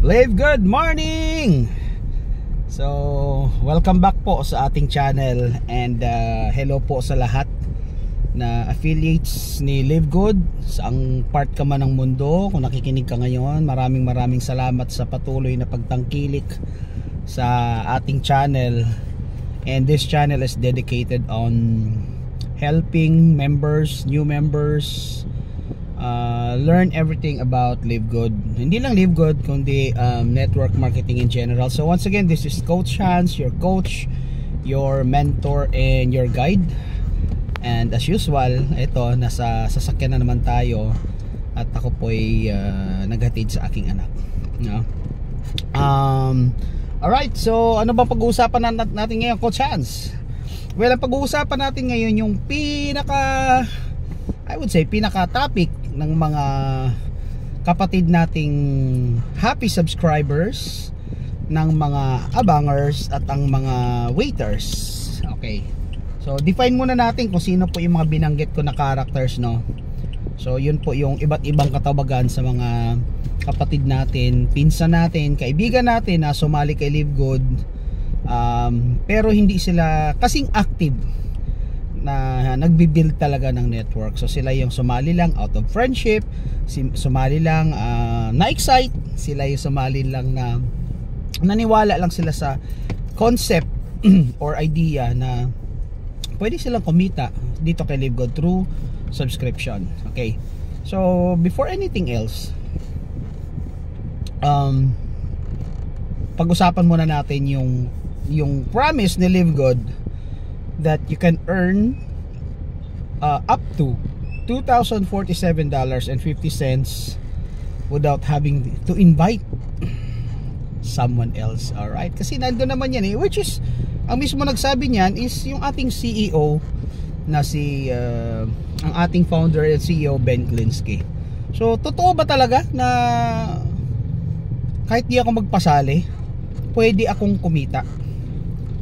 Live, good morning! So, welcome back po sa ating channel and hello po sa lahat na affiliates ni Live Good sa ang part ka man ng mundo. Kung nakikinig ka ngayon, maraming salamat sa patuloy na pagtangkilik sa ating channel. And this channel is dedicated on helping members, new members, learn everything about Live Good. Hindi lang Live Good, kundi network marketing in general. So once again, this is Coach Hans, your coach, your mentor, and your guide. And as usual, ito, nasa sasakyan na naman tayo. At ako po'y naghatid sa aking anak. No? Alright, so ano bang pag-uusapan natin ngayon, Coach Hans? Well, ang pag-uusapan natin ngayon yung I would say pinaka-topic ng mga kapatid nating happy subscribers, ng mga abangers at ang mga waiters. Okay. So define muna natin kung sino po yung mga binanggit ko na characters, no. So yun po yung iba't ibang katawagan sa mga kapatid natin, pinsan natin, kaibigan natin na sumali kay Live Good, pero hindi sila kasing active na nagbi-build talaga ng network. So sila yung sumali lang out of friendship, sumali lang na-excite, sila yung sumali lang na naniwala lang sila sa concept or idea na pwede silang kumita dito kay Live Good through subscription. Okay, so before anything else, pag-usapan muna natin yung promise ni Live Good that you can earn up to $2,047.50 without having to invite someone else. Alright, kasi nandun naman yan which is, ang mismo nagsabi niyan is yung ating CEO na ang ating founder and CEO Ben Klinsky. So totoo ba talaga na kahit di ako magpasali, pwede akong kumita?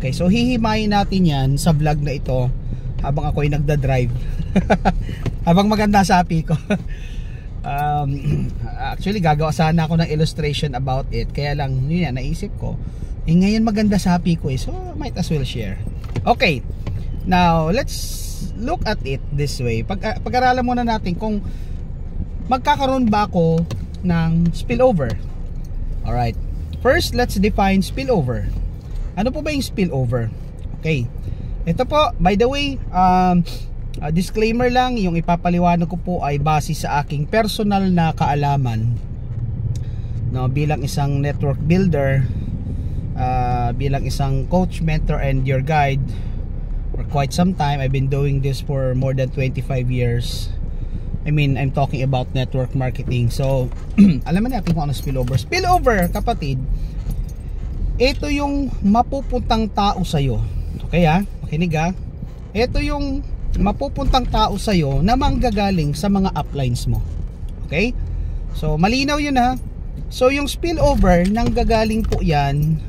Okay, so hihimayin natin yan sa vlog na ito habang ako ay nagda-drive. Habang maganda sapi ko. Actually, gagawa sana ako ng illustration about it. Kaya lang, yun yan, naisip ko. Ngayon maganda sapi ko so might as well share. Okay, now let's look at it this way. Pag-aralan muna natin kung magkakaroon ba ako ng spillover. Alright, first let's define spillover. Ano po ba yung spillover? Okay, ito po, by the way, disclaimer lang, yung ipapaliwanag ko po ay base sa aking personal na kaalaman, no, bilang isang network builder, bilang isang coach, mentor, and your guide for quite some time. I've been doing this for more than 25 years. I mean, I'm talking about network marketing. So, alam natin kung ano spillover. Spillover, kapatid, ito yung mapupuntang tao sa'yo. Okay makinig ito yung mapupuntang tao sa'yo na manggagaling sa mga uplines mo. Okay, so malinaw yun So yung spillover, nanggagaling po yan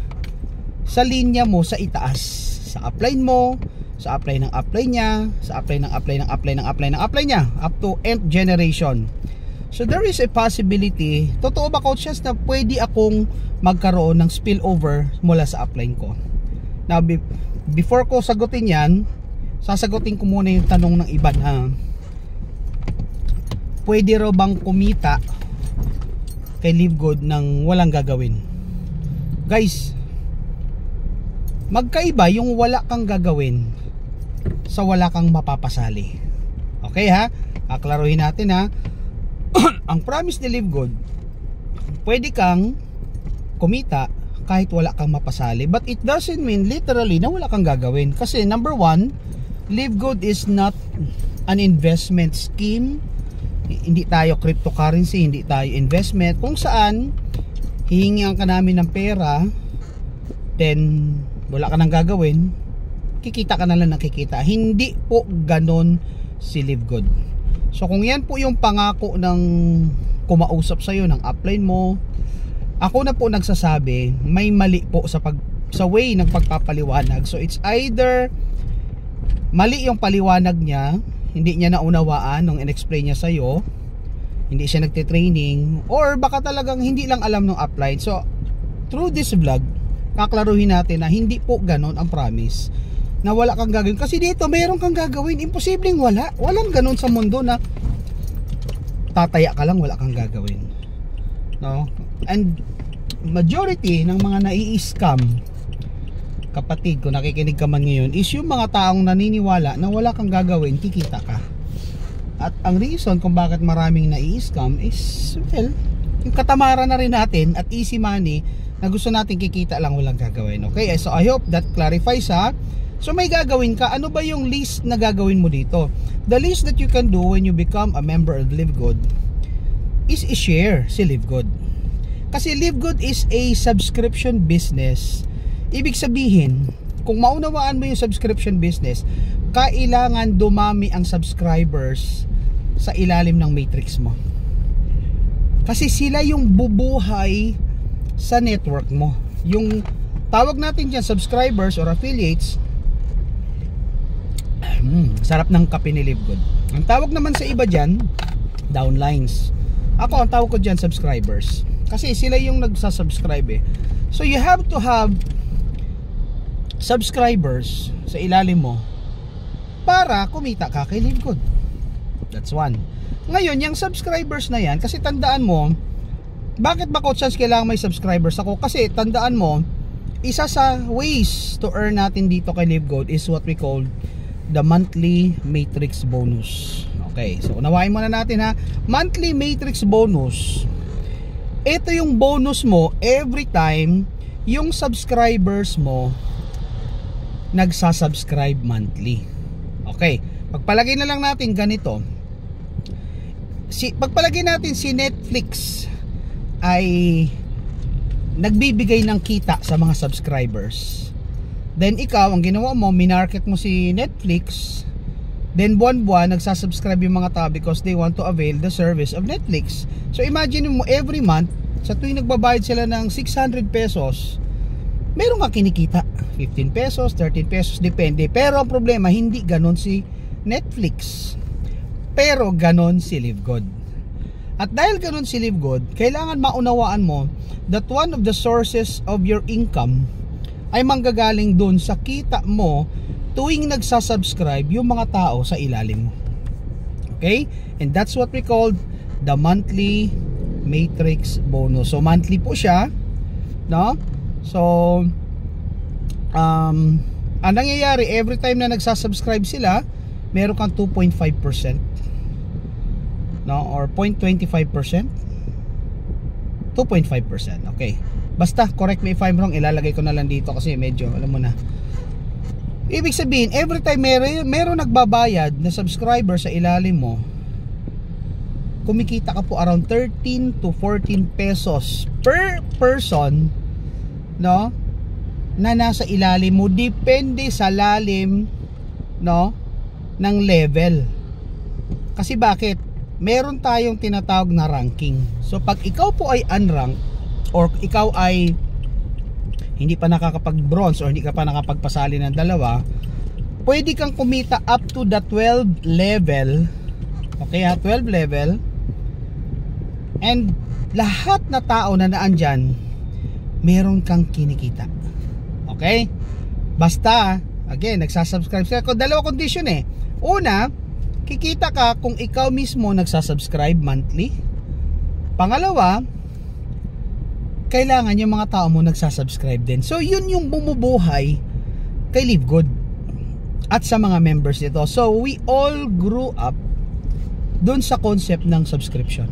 sa linya mo sa itaas, sa upline mo, sa upline ng upline niya, sa upline ng upline ng upline ng upline ng upline niya, up to nth generation. So there is a possibility, totoo ba, Coach, na pwede akong magkaroon ng spillover mula sa upline ko? Now, before ko sagutin yan, sasagutin ko muna yung tanong ng iba na pwede raw bang kumita kay Live Good nang walang gagawin? Guys, magkaiba yung wala kang gagawin sa wala kang mapapasali. Okay aklaruhin natin ang promise ni Live Good, pwede kang kumita kahit wala kang mapasali, but it doesn't mean literally na wala kang gagawin. Kasi number one, Live Good is not an investment scheme. Hindi tayo cryptocurrency, hindi tayo investment kung saan hihingian ka namin ng pera, then wala ka nang gagawin, kikita ka na lang ng kikita. Hindi po ganon si Live Good. So kung yan po yung pangako ng kumausap sa'yo, ng upline mo, ako na po nagsasabi, may mali po sa way ng pagpapaliwanag. So it's either mali yung paliwanag niya, hindi niya naunawaan nung in-explain niya sa'yo, hindi siya nagte-training, or baka talagang hindi lang alam ng upline. So through this vlog, kaklaruhin natin na hindi po ganon ang promise na wala kang gagawin. Kasi dito meron kang gagawin, imposibleng walang ganon sa mundo na tataya ka lang, wala kang gagawin, no? And majority ng mga nai-scam, kapatid, kung nakikinig ka man ngayon, is yung mga taong naniniwala na wala kang gagawin, kikita ka. At ang reason kung bakit maraming nai-scam is, well, yung katamaran na rin natin at easy money na gusto natin kikita lang, walang gagawin. Okay, so I hope that clarifies, ha. So may gagawin ka. Ano ba yung least na gagawin mo dito? The least that you can do when you become a member of Live Good is i-share si Live Good. Kasi Live Good is a subscription business. Ibig sabihin, kung maunawaan mo yung subscription business, kailangan dumami ang subscribers sa ilalim ng matrix mo. Kasi sila yung bubuhay sa network mo. Yung tawag natin dyan, subscribers or affiliates. Sarap ng kape ni Live Good. Ang tawag naman sa iba dyan, downlines. Ako, ang tawag ko dyan, subscribers. Kasi sila yung nagsasubscribe, eh. So you have to have subscribers sa ilalim mo para kumita ka kay Live Good. That's one. Ngayon, yung subscribers na yan, kasi tandaan mo, bakit ba, Coach Hans, kailangan may subscribers ako? Kasi tandaan mo, isa sa ways to earn natin dito kay Live Good is what we call the monthly matrix bonus. Okay, so unawain muna natin, ha. Monthly matrix bonus, ito yung bonus mo every time yung subscribers mo nagsasubscribe monthly. Okay, pagpalagay na lang natin ganito. Pagpalagay natin si Netflix ay nagbibigay ng kita sa mga subscribers. Then ikaw, ang ginawa mo, minarket mo si Netflix. Then buwan-buwan nagsasubscribe yung mga tao because they want to avail the service of Netflix. So imagine mo, every month, sa tuwing nagbabayad sila ng 600 pesos, meron kang kinikita 15 pesos, 13 pesos, depende. Pero ang problema, hindi ganon si Netflix, pero ganon si Live Good. At dahil ganon si Live Good, kailangan maunawaan mo that one of the sources of your income ay manggagaling dun sa kita mo tuwing nagsasubscribe yung mga tao sa ilalim mo. Okay? And that's what we call the monthly matrix bonus. So monthly po siya, no? So ang nangyayari, every time na nagsasubscribe sila, meron kang 2.5%, no? Or 0.25%, 2.5%. Okay, basta correct me if I'm wrong, ilalagay ko na lang dito kasi medyo alam mo na. Ibig sabihin, every time meron nagbabayad na subscriber sa ilalim mo, kumikita ka po around 13 to 14 pesos per person, no, na nasa ilalim mo. Depende sa lalim, no, ng level. Kasi bakit? Meron tayong tinatawag na ranking. So pag ikaw po ay unranked, or ikaw ay hindi pa nakakapag bronze, or hindi ka pa nakapagpasali ng dalawa, pwede kang kumita up to the 12 level. Okay, 12 level. And lahat na tao na naandyan, meron kang kinikita. Okay? Basta, again, nagsasubscribe sila. Dalawa condition, eh. Una, kikita ka kung ikaw mismo nagsasubscribe monthly. Pangalawa, kailangan yung mga tao mo nagsasubscribe din. So yun yung bumubuhay kay Live Good at sa mga members nito. So we all grew up dun sa concept ng subscription.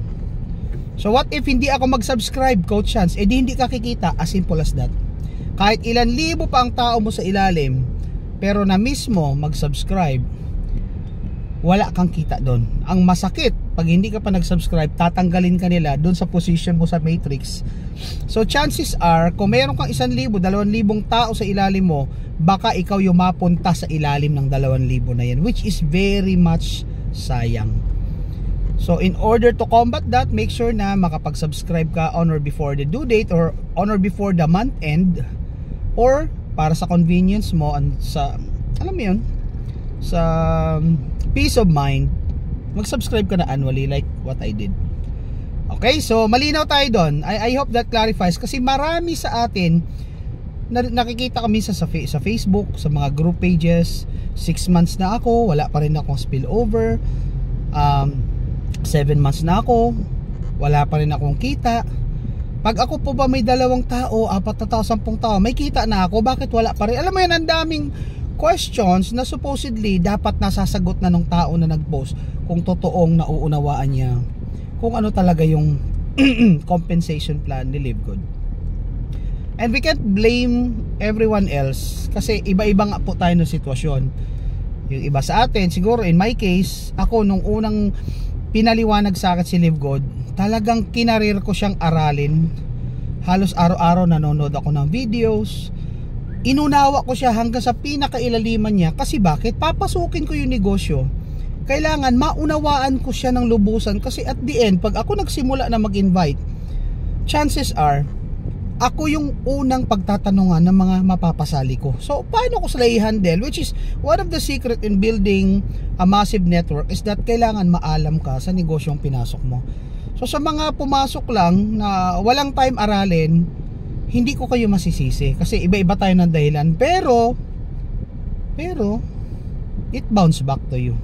So what if hindi ako mag-subscribe, Coach Hans? Eh di hindi ka kikita. As simple as that. Kahit ilan libo pa ang tao mo sa ilalim, pero na mismo mag-subscribe, wala kang kita doon. Ang masakit, pag hindi ka pa nag-subscribe, tatanggalin ka nila doon sa position mo sa matrix. So chances are, kung meron kang 1,000, 2,000 tao sa ilalim mo, baka ikaw yung mapunta sa ilalim ng 2,000 na yan, which is very much sayang. So in order to combat that, make sure na makapag-subscribe ka on or before the due date, or on or before the month end, or para sa convenience mo, and sa, alam mo yun, sa peace of mind, mag-subscribe ka na annually like what I did. Okay, so malinaw tayo doon. I hope that clarifies, kasi marami sa atin nakikita kami sa Facebook, sa mga group pages, 6 months na ako, wala pa rin akong spillover. 7 months na ako, wala pa rin akong kita. Pag ako po ba may 2 tao, 4 na tao, 10 tao, may kita na ako, bakit wala pa rin? Alam mo yan, ang daming questions na supposedly dapat nasasagot na ng tao na nag-post, kung totoong nauunawaan niya kung ano talaga yung compensation plan ni Live Good. And we can't blame everyone else, kasi iba-iba nga po tayo ng sitwasyon. Yung iba sa atin, siguro in my case, ako nung unang pinaliwanag sa akin si Live Good, talagang kinarir ko siyang aralin. Halos araw-araw nanonood ako ng videos, inunawa ko siya hanggang sa pinakailaliman niya. Kasi bakit? Papasukin ko yung negosyo, kailangan maunawaan ko siya ng lubusan. Kasi at the end, pag ako nagsimula na mag-invite, chances are ako yung unang pagtatanungan ng mga mapapasali ko. So paano ko sila i-handle? Which is one of the secret in building a massive network, is that kailangan maalam ka sa negosyong pinasok mo. So sa mga pumasok lang na walang time aralin, hindi ko kayo masisisi, kasi iba-iba tayo ng dahilan. Pero it bounce back to you.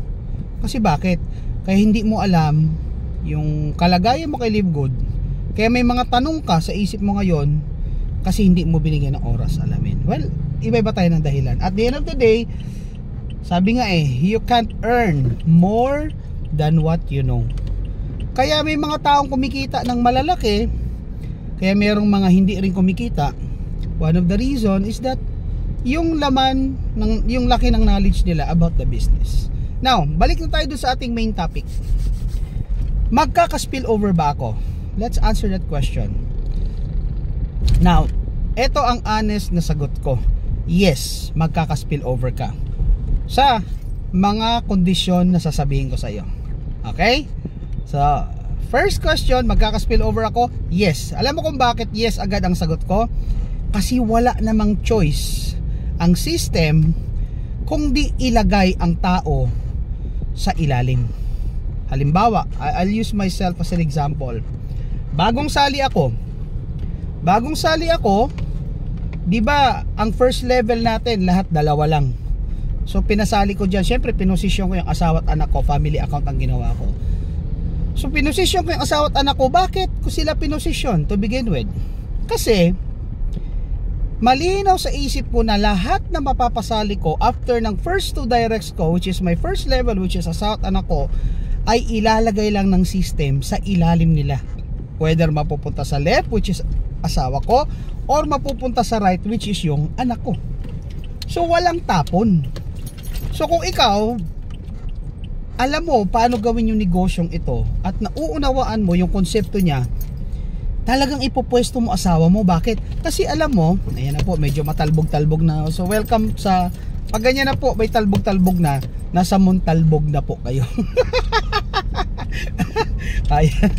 Kasi bakit? Kaya hindi mo alam yung kalagayan mo kay Live Good. Kaya may mga tanong ka sa isip mo ngayon, kasi hindi mo binigyan ng oras alamin. Well, iba-iba tayo ng dahilan. At the end of the day, sabi nga you can't earn more than what you know. Kaya may mga taong kumikita ng malalaki, kaya mayroong mga hindi rin kumikita. One of the reason is that yung laman, yung laki ng knowledge nila about the business. Now, balik na tayo doon sa ating main topic. Magkaka-spill over ba ako? Let's answer that question. Now, ito ang honest na sagot ko. Yes, magkaka-spill over ka sa mga kondisyon na sasabihin ko sa iyo. Okay? So, first question, magkaka-spill over ako? Yes. Alam mo kung bakit yes agad ang sagot ko? Kasi wala namang choice ang system kung di ilagay ang tao sa ilalim. Halimbawa, I'll use myself as an example. Bagong sali ako, di ba, ang first level natin lahat 2 lang. So pinasali ko diyan, syempre pinosisyon ko yung asawa at anak ko, family account ang ginawa ko. So pinosisyon ko yung asawa at anak ko. Bakit ko sila pinosisyon to begin with? Kasi malinaw sa isip ko na lahat na mapapasali ko after ng first 2 directs ko, which is my first level, which is asawa at anak ko, ay ilalagay lang ng system sa ilalim nila. Whether mapupunta sa left, which is asawa ko, or mapupunta sa right, which is yung anak ko. So walang tapon. So kung ikaw alam mo paano gawin yung negosyong ito at nauunawaan mo yung konsepto niya, talagang ipopwesto mo asawa mo. Bakit? Kasi alam mo, ayan na po, medyo matalbog-talbog na. So welcome sa, pag ganyan na po, may talbog-talbog na, nasa Montalbog na po kayo. Ayan.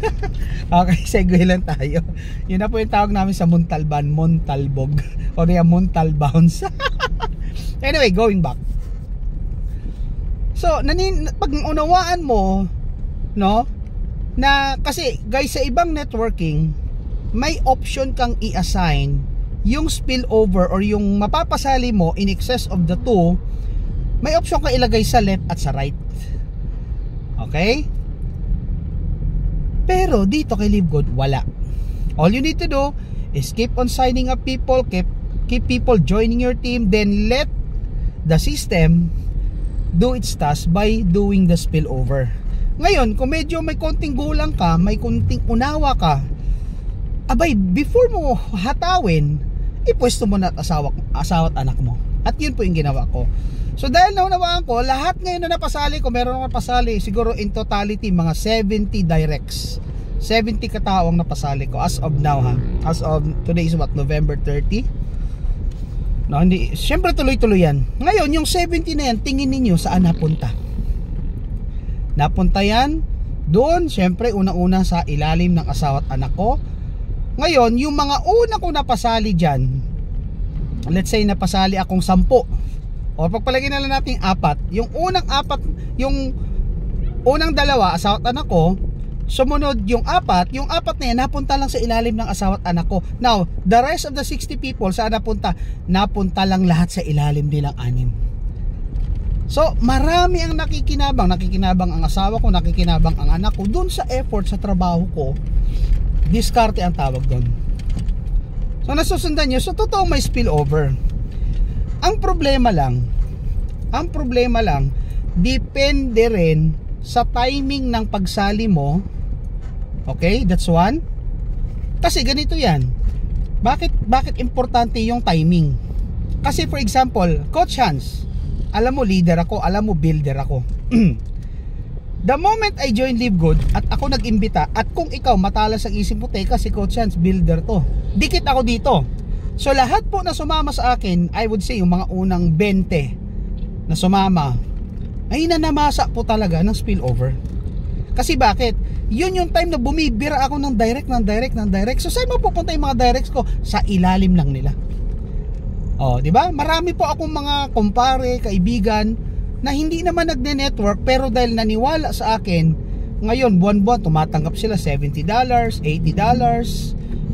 Okay, segue lang tayo. Yun na po yung tawag namin sa Montalban, Montalbog, o kaya Montalbounce. Anyway, going back. So, pag unawaan mo, no, na kasi guys, sa ibang networking, may option kang i-assign yung spillover or yung mapapasali mo in excess of the 2, may option ka ilagay sa left at sa right. Okay? Pero dito kay Live Good, wala. All you need to do is keep on signing up people, keep people joining your team, then let the system do its task by doing the spillover. Ngayon, kung medyo may konting gulang ka, may konting unawa ka, abay, before mo hatawin, ipwesto mo na at asawa at anak mo. At yun po yung ginawa ko. So dahil naunawaan ko, lahat ngayon na napasali ko, meron akong napasali, siguro in totality mga 70 directs. 70 katao ang napasali ko as of now, ha. As of today is what, November 30. No, hindi, syempre tuloy-tuloy yan. Ngayon, yung 70 na yan, tingin ninyo saan napunta? Napunta yan doon, syempre una-una sa ilalim ng asawa at anak ko. Ngayon, yung mga una kong napasali dyan, let's say napasali akong 10, o pagpalagay na lang natin 4, yung unang 4, yung unang 2 asawa at anak ko, Sumunod yung apat na yan napunta lang sa ilalim ng asawa at anak ko. Now, the rest of the 60 people saan napunta? Napunta lang lahat sa ilalim nilang 6. So, marami ang nakikinabang ang asawa ko, nakikinabang ang anak ko dun sa effort sa trabaho ko. Diskarte ang tawag doon. So, nasusundan nyo, so totoo may spillover. Ang problema lang, depende rin sa timing ng pagsali mo. Okay, that's one. Kasi ganito yan. Bakit importante yung timing? Kasi for example, Coach Hans, alam mo leader ako, alam mo builder ako. The moment I join Live Good at ako nag-imbita, at kung ikaw matalas ang isip mo, teka si Coach Hans, builder to, dikit ako dito. So lahat po na sumama sa akin, I would say yung mga unang 20 na sumama, ay nanamasa po talaga ng spillover. Kasi bakit? Yun yung time na bumibira ako ng direct. So saan mapupunta yung mga directs ko? Sa ilalim lang nila. Oh, di ba? Marami po akong mga kumpare, kaibigan na hindi naman nagne-network, pero dahil naniwala sa akin, ngayon buwan-buwan tumatanggap sila $70, $80,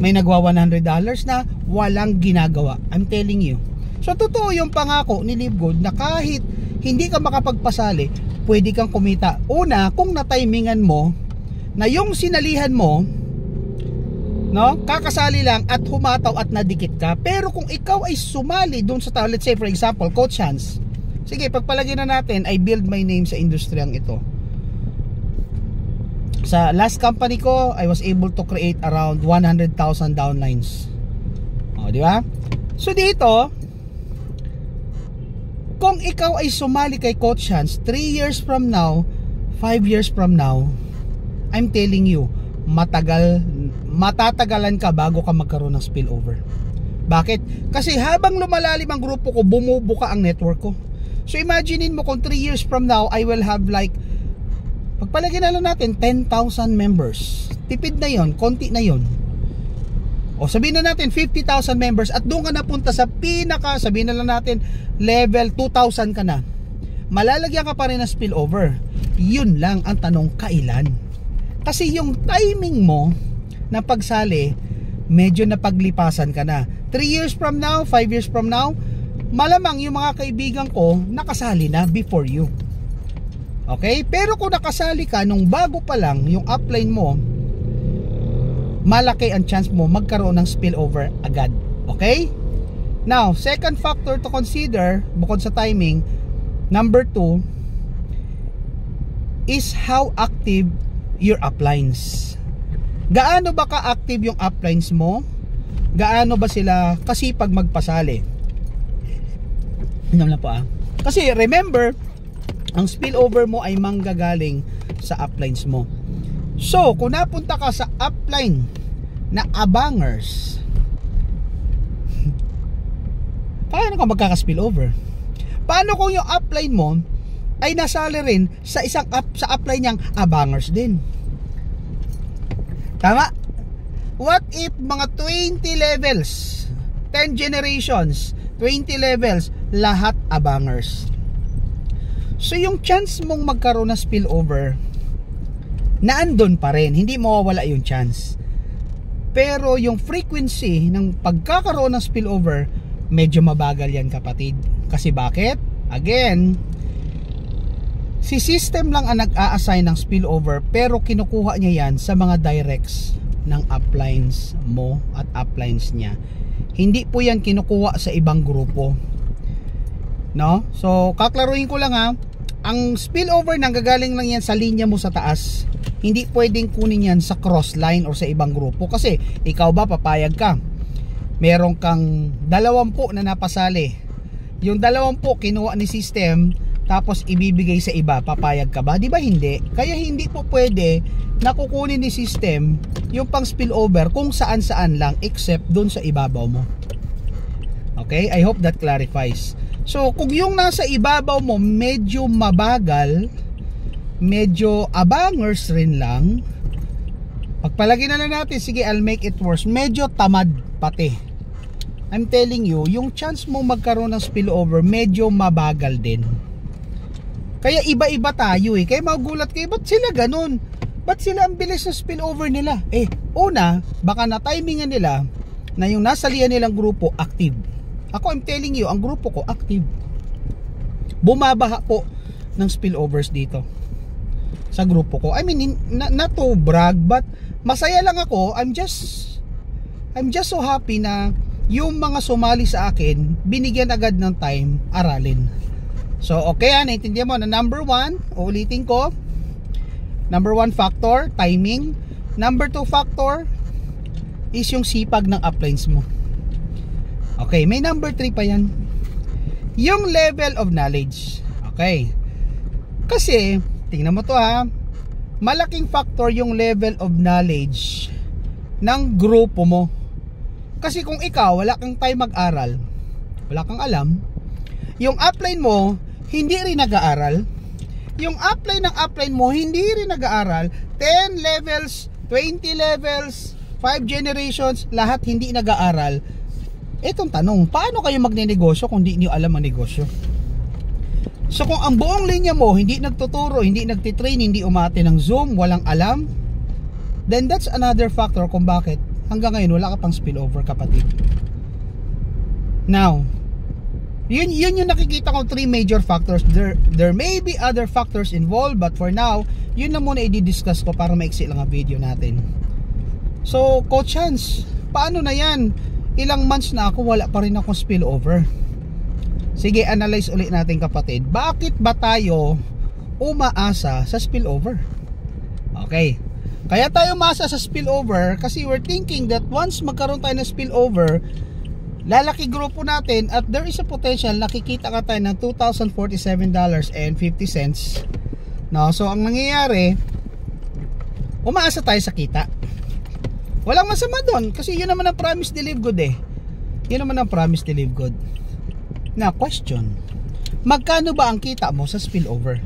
may nagwa $100 na walang ginagawa. I'm telling you. So totoo yung pangako ni Live Good na kahit hindi ka makapagpasali, pwede kang kumita. Una, kung na-timingan mo na yung sinalihan mo, no, kakasali lang at humataw at nadikit ka. Pero kung ikaw ay sumali doon sa tao, let's say for example, Coach Hans, sige, pagpalagay na natin, I build my name sa industriyang ito. Sa last company ko, I was able to create around 100,000 downlines. O, di ba? So dito, kung ikaw ay sumali kay Coach Hans 3 years from now, 5 years from now, I'm telling you, matatagalan ka bago ka magkaroon ng spillover. Bakit? Kasi habang lumalalim ang grupo ko, bumubuka ang network ko. So imaginein mo kung 3 years from now, I will have like, pagpalagay na lang natin 10,000 members. Tipid na yon, konti na yon. O sabihin na natin 50,000 members at doon ka napunta sa pinaka, sabihin na lang natin level 2,000 ka na. Malalagyan ka pa rin ng spillover. Yun lang ang tanong, kailan? Kasi yung timing mo na pagsali, medyo napaglipasan ka na. 3 years from now, 5 years from now, malamang yung mga kaibigan ko nakasali na before you. Okay? Pero kung nakasali ka nung bago pa lang yung upline mo, malaki ang chance mo magkaroon ng spillover agad. Okay? Now, second factor to consider bukod sa timing, number 2 is how active your uplines. Gaano ba ka-active yung uplines mo? Gaano ba sila kasipag magpasali? Inom lang po Kasi remember, ang spillover mo ay manggagaling sa uplines mo. So, kung napunta ka sa upline na abangers, paano ka magkaka-spillover? Paano kung yung upline mo ay nasali rin sa isang sa upline niyang abangers din? Tama? What if mga 20 levels, 10 generations, 20 levels, lahat abangers? So yung chance mong magkaroon ng spillover, naandun pa rin, hindi mawawala yung chance. Pero yung frequency ng pagkakaroon ng spillover, medyo mabagal yan, kapatid. Kasi bakit? Again, si system lang ang nag-a-assign ng spillover, pero kinukuha niya yan sa mga directs ng uplines mo at uplines niya. Hindi po yan kinukuha sa ibang grupo. No? So, kaklaruhin ko lang ang spillover nanggagaling lang yan sa linya mo sa taas. Hindi pwedeng kunin yan sa cross line o sa ibang grupo. Kasi, ikaw ba papayag ka? Meron kang 20 na napasali. Yung 20 kinuha ni system, tapos ibibigay sa iba, papayag ka ba? Di ba hindi? Kaya hindi po pwede na kukunin ni system yung pang spillover kung saan-saan lang except dun sa ibabaw mo. Okay? I hope that clarifies. So, kung yung nasa ibabaw mo medyo mabagal, medyo abangers rin lang, pagpalagay na lang natin, sige, I'll make it worse, medyo tamad pati. I'm telling you, yung chance mo magkaroon ng spillover medyo mabagal din. Kaya iba-iba tayo Kaya magugulat kayo, ba't sila ganun? Ba't sila ang bilis ng spillover nila? Una, baka na-timingan nila na yung nasa liyan nilang grupo active. Ako, I'm telling you, ang grupo ko active. Bumabaha po ng spillovers dito sa grupo ko. I mean, not to brag, but masaya lang ako. I'm just so happy na yung mga sumali sa akin, binigyan agad ng time aralin. So, okay, naintindihan mo na number 1, ulitin ko, number 1 factor, timing. Number 2 factor is yung sipag ng uplines mo. Okay, may number 3 pa yan. Yung level of knowledge. Okay. Kasi, tingnan mo to ha, malaking factor yung level of knowledge ng grupo mo. Kasi kung ikaw, wala kang time mag-aral, wala kang alam, yung upline mo, hindi rin nag-aaral. Yung upline mo, hindi rin nag-aaral. 10 levels, 20 levels, 5 generations, lahat hindi nag-aaral. Etong tanong, paano kayo magne-negosyo kung hindi niyo alam ang negosyo? So kung ang buong linya mo, hindi nagtuturo, hindi nagtitrain, hindi umate ng Zoom, walang alam, then that's another factor kung bakit hanggang ngayon wala ka pang spillover, kapatid. Now, yun yung nakikita ko 3 major factors. There may be other factors involved, but for now, yun na muna i-discuss ko para maiksi lang ang video natin. So, Coach Hans, paano na yan? Ilang months na ako, wala pa rin akong spillover. Sige, analyze ulit natin, kapatid. Bakit ba tayo umaasa sa spillover? Okay. Kaya tayo umaasa sa spillover kasi we're thinking that once magkaroon tayo ng spillover, lalaki grupo natin at there is a potential nakikita ka tayo ng $2,047.50. No? So ang nangyayari, umaasa tayo sa kita. Walang masama doon kasi yun naman ang promise to live good Yun naman ang promise to live good. Now, question. Magkano ba ang kita mo sa spillover?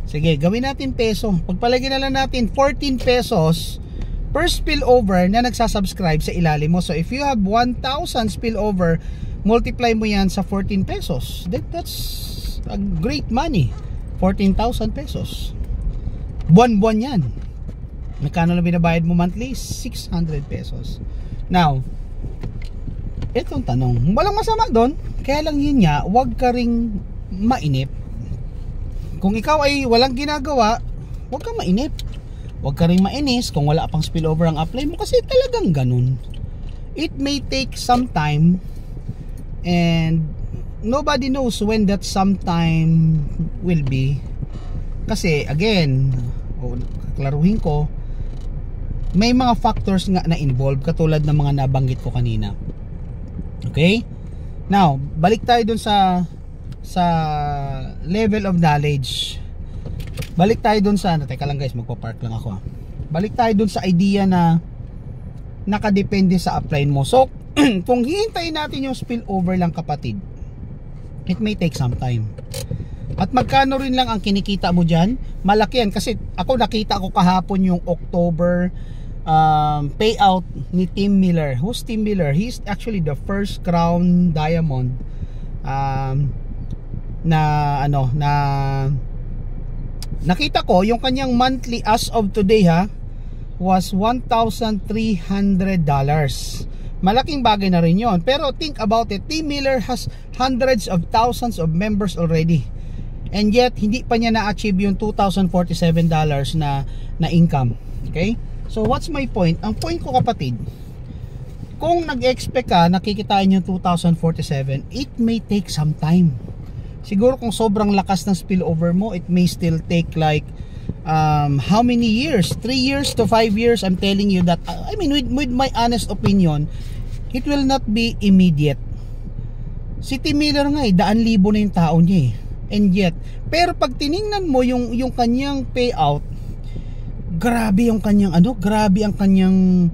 Sige, gawin natin peso. Pagpalagay na lang natin 14 pesos per spillover na nagsasubscribe sa ilalim mo. So if you have 1,000 spillover, multiply mo yan sa 14 pesos. That's a great money. 14,000 pesos. Buwan-buwan yan. Magkano na binabayad mo monthly? 600 pesos. Now, etong tanong, walang masama doon. Kaya lang yun nga, huwag ka ring mainip. Kung ikaw ay walang ginagawa, huwag kang mainip. Huwag ka rin mainis kung wala pang spillover ang apply mo kasi talagang ganun. It may take some time and nobody knows when that sometime will be. Kasi again, klaruhin ko, may mga factors nga na involved katulad ng mga nabanggit ko kanina. Okay? Now, balik tayo dun sa level of knowledge. Balik tayo dun sa, teka lang guys, magpa-park lang ako. Balik tayo dun sa idea na nakadepende sa upline mo. So, kung hihintayin natin yung spillover lang, kapatid, it may take some time. At magkano rin lang ang kinikita mo dyan? Malaki yan. Kasi ako nakita ko kahapon yung October payout ni Tim Miller. Who's Tim Miller? He's actually the first crown diamond nakita ko yung kanyang monthly as of today was $1,300. Malaking bagay na rin yon. Pero think about it, Tim Miller has hundreds of thousands of members already. And yet hindi pa niya na-achieve yung $2,047 na income. Okay? So what's my point? Ang point ko, kapatid, kung nag-expect ka nakikitain yung 2,047, it may take some time. Siguro kung sobrang lakas ng spillover mo, it may still take like how many years? 3 years to 5 years. I'm telling you that, I mean, with my honest opinion, it will not be immediate. Si Tim Miller nga 100,000 na yung tao niya and yet, pero pag tiningnan mo yung kanyang payout, grabe yung kanyang grabe ang kanyang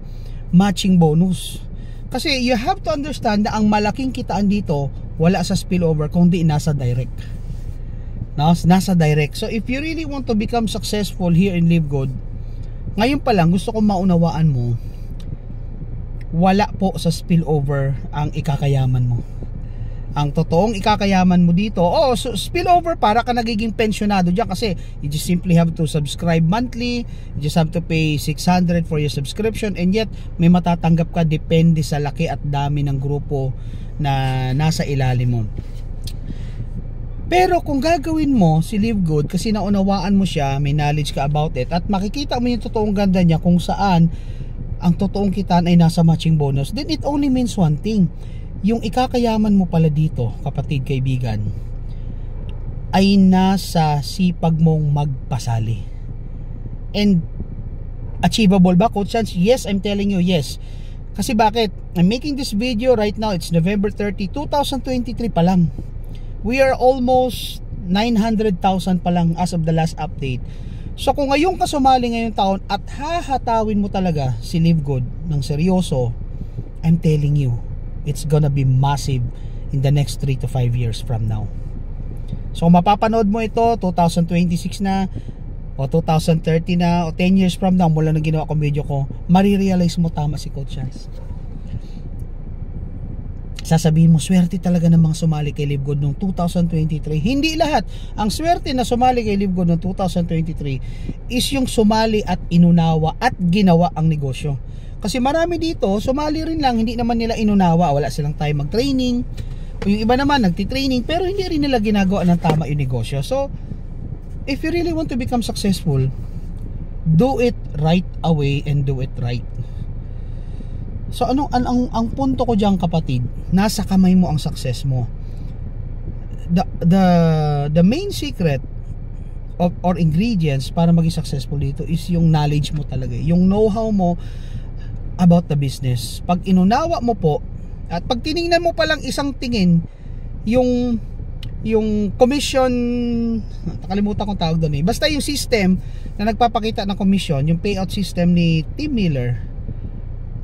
matching bonus. Kasi you have to understand na ang malaking kitaan dito wala sa spillover kundi nasa direct. Nasa direct. So if you really want to become successful here in Live Good, ngayon pa lang gusto kong maunawaan mo, wala po sa spillover ang ikakayaman mo. ang totoong ikakayaman mo dito, so spillover, para ka nagiging pensionado dyan, kasi you just simply have to subscribe monthly, you just have to pay 600 for your subscription, and yet may matatanggap ka depende sa laki at dami ng grupo na nasa ilalim mo. Pero kung gagawin mo si Live Good, kasi naunawaan mo siya, may knowledge ka about it, at makikita mo yung totoong ganda niya kung saan ang totoong kitaan ay nasa matching bonus, then it only means one thing: yung ikakayaman mo pala dito, kapatid, kaibigan, ay nasa sipag mong magpasali. And achievable ba, Coach Chance? Yes, I'm telling you, yes. Kasi bakit? I'm making this video right now, it's November 30, 2023 pa lang. We are almost 900,000 pa lang as of the last update. So kung ngayon ka sumali ngayong taon at hahatawin mo talaga si Live Good ng seryoso, I'm telling you, it's gonna be massive in the next 3 to 5 years from now. So kung mapapanood mo ito 2026 na o 2030 na o 10 years from now mula na ginawa kong video ko, marirealize mo tama si Coach Chance. Sasabihin mo, swerte talaga ng mga sumali kay Live Good noong 2023. Hindi lahat. Ang swerte na sumali kay Live Good noong 2023 is yung sumali at inunawa at ginawa ang negosyo. Kasi marami dito, sumali rin lang, hindi naman nila inunawa, wala silang time mag-training. O yung iba naman, nagti-training, pero hindi rin nila ginagawa ng tama yung negosyo. So, if you really want to become successful, do it right away and do it right. So, ang punto ko diyan, kapatid, nasa kamay mo ang success mo. The main secret or ingredients para maging successful dito is yung knowledge mo talaga, yung know-how mo about the business. Pag inunawa mo po at pag tiningnan mo pa lang isang tingin yung commission, nakalimutan kong tawag doon basta yung system na nagpapakita ng commission, yung payout system ni Tim Miller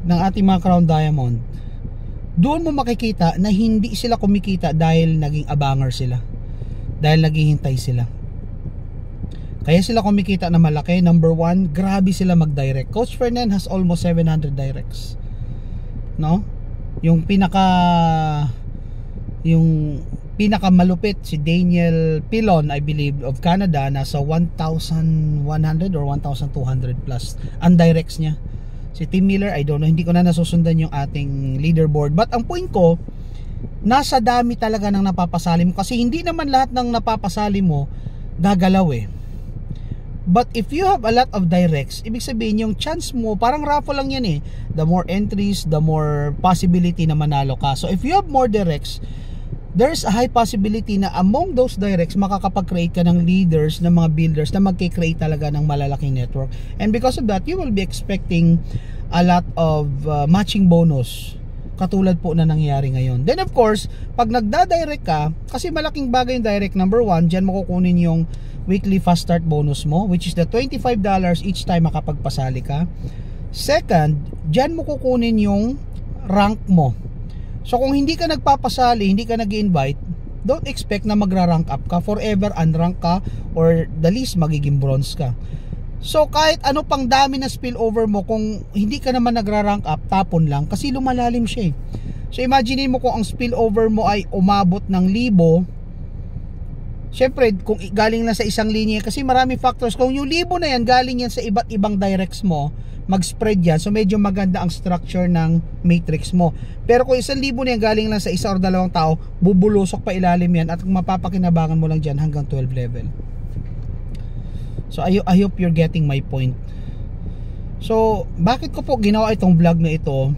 ng ating mga Crown Diamond, doon mo makikita na hindi sila kumikita dahil naging abanger sila, dahil naghihintay sila. Kaya sila kumikita na malaki. Number one, grabe sila mag-direct. Coach Fernand has almost 700 directs. No? Yung pinaka malupit, si Daniel Pilon, I believe, of Canada, nasa 1,100 or 1,200 plus ang directs niya. Si Tim Miller, I don't know, hindi ko na nasusundan yung ating leaderboard. But ang point ko, nasa dami talaga ng napapasali mo, kasi hindi naman lahat ng napapasali mo gagalaw But if you have a lot of directs, ibig sabihin yung chance mo, parang raffle lang yan The more entries, the more possibility na manalo ka. So if you have more directs, there's a high possibility na among those directs, makakapag-create ka ng leaders, ng mga builders na magkikreate talaga ng malalaking network. And because of that, you will be expecting a lot of matching bonus, katulad po na nangyayari ngayon. Then of course, pag nagda-direct ka, kasi malaking bagay yung direct, number one, dyan mo kukunin yung weekly fast start bonus mo, which is the $25 each time makapagpasali ka. Second, dyan mo kukunin yung rank mo. So kung hindi ka nagpapasali, hindi ka nag-invite, don't expect na magra-rank up ka. Forever unrank ka, or the least magiging bronze ka. So kahit ano pang dami na spillover mo, kung hindi ka naman nagra-rank up, tapon lang, kasi lumalalim siya So imagine mo kung ang spillover mo ay umabot ng 1,000. Siyempre, kung galing na sa isang linya, kasi marami factors. Kung yung 1,000 na yan, galing yan sa iba't ibang directs mo, mag-spread yan. So medyo maganda ang structure ng matrix mo. Pero kung 1,000 na yan, galing lang sa isa or dalawang tao, bubulusok pa ilalim yan, at mapapakinabangan mo lang dyan hanggang 12 level. So I hope you're getting my point. So bakit ko po ginawa itong vlog na ito?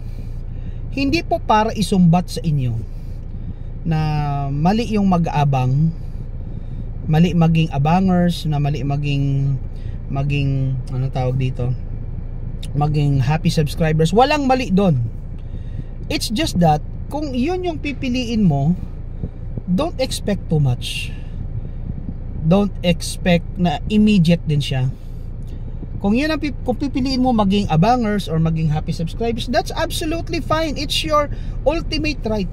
Hindi po para isumbat sa inyo na mali yung mag-aabang, mali maging abangers, na mali maging anong tawag dito, maging happy subscribers. Walang mali doon. It's just that kung yun yung pipiliin mo, don't expect too much. Don't expect na immediate din siya. Kung yun ang kung pipiliin mo maging abangers or maging happy subscribers, that's absolutely fine. It's your ultimate right.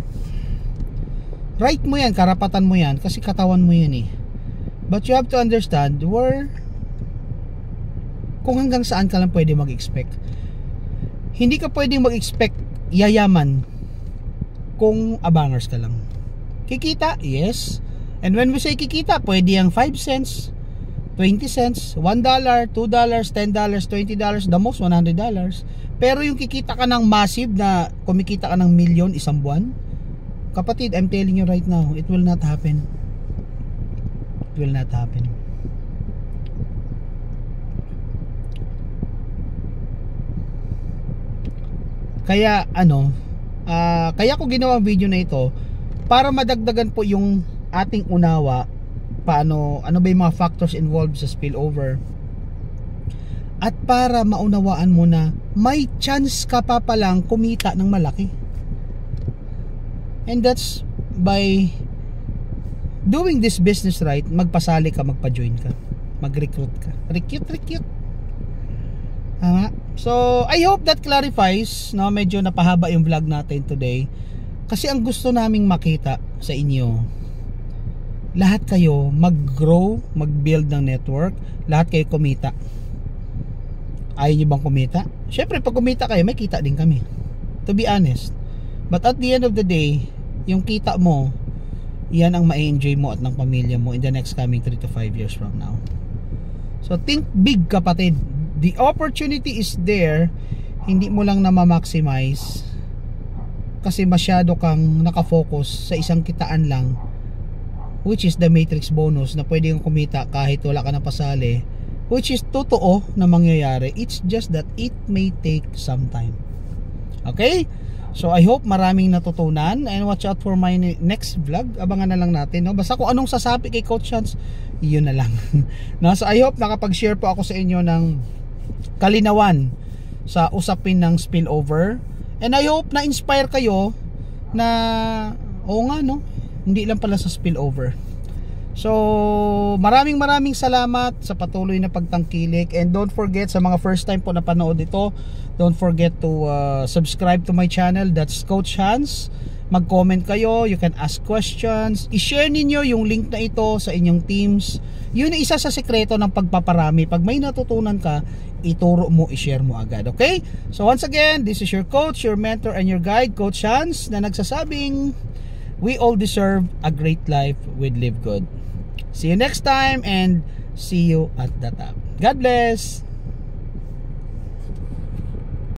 Right mo yan, karapatan mo yan, kasi katawan mo yan But you have to understand kung hanggang saan ka lang pwede mag-expect. Hindi ka pwedeng mag-expect yayaman kung abangers ka lang. Kikita? Yes. And when we say kikita, pwede yung 5 cents, 20 cents, $1, $2, $10, $20, the most $100. Pero yung kikita ka ng massive na kumikita ka ng milyon isang buwan, kapatid, I'm telling you right now, it will not happen. It will not happen. Kaya kaya ko ginawa ang video na ito para madagdagan po yung ating unawa ano ba yung mga factors involved sa spillover, at para maunawaan mo na may chance ka pa palang kumita ng malaki. And that's by doing this business right. Magpasali ka, magpa-join ka, mag-recruit ka, recruit. So I hope that clarifies, no? Medyo napahaba yung vlog natin today kasi ang gusto naming makita sa inyo, lahat kayo mag-grow, mag-build ng network, lahat kayo kumita. Ayaw nyo bang kumita? Syempre pag kumita kayo, may kita din kami, to be honest. But at the end of the day, yung kita mo, yan ang ma-enjoy mo at ng pamilya mo in the next coming 3 to 5 years from now. So think big, kapatid. The opportunity is there, hindi mo lang na ma-maximize kasi masyado kang nakafocus sa isang kitaan lang, which is the matrix bonus, na pwede kang kumita kahit wala ka na pasali, which is totoo na mangyayari. It's just that it may take some time. Okay? So I hope maraming natutunan, and watch out for my next vlog. Abangan na lang natin, no? Basta kung anong sasabi kay Coach Chance, yun na lang. No? So I hope nakapag-share po ako sa inyo ng kalinawan sa usapin ng spillover, and I hope na inspire kayo na no, hindi lang pala sa spillover. So maraming salamat sa patuloy na pagtangkilik, and don't forget, sa mga first time po na panood ito, don't forget to subscribe to my channel. That's Coach Hans. Mag-comment kayo, you can ask questions, i-share ninyo yung link na ito sa inyong teams. Yun ang isa sa sekreto ng pagpaparami. Pag may natutunan ka, ituro mo, i-share mo agad. Okay? So once again, this is your coach, your mentor, and your guide, Coach Hans, na nagsasabing, we all deserve a great life with Live Good. See you next time, and see you at the top. God bless!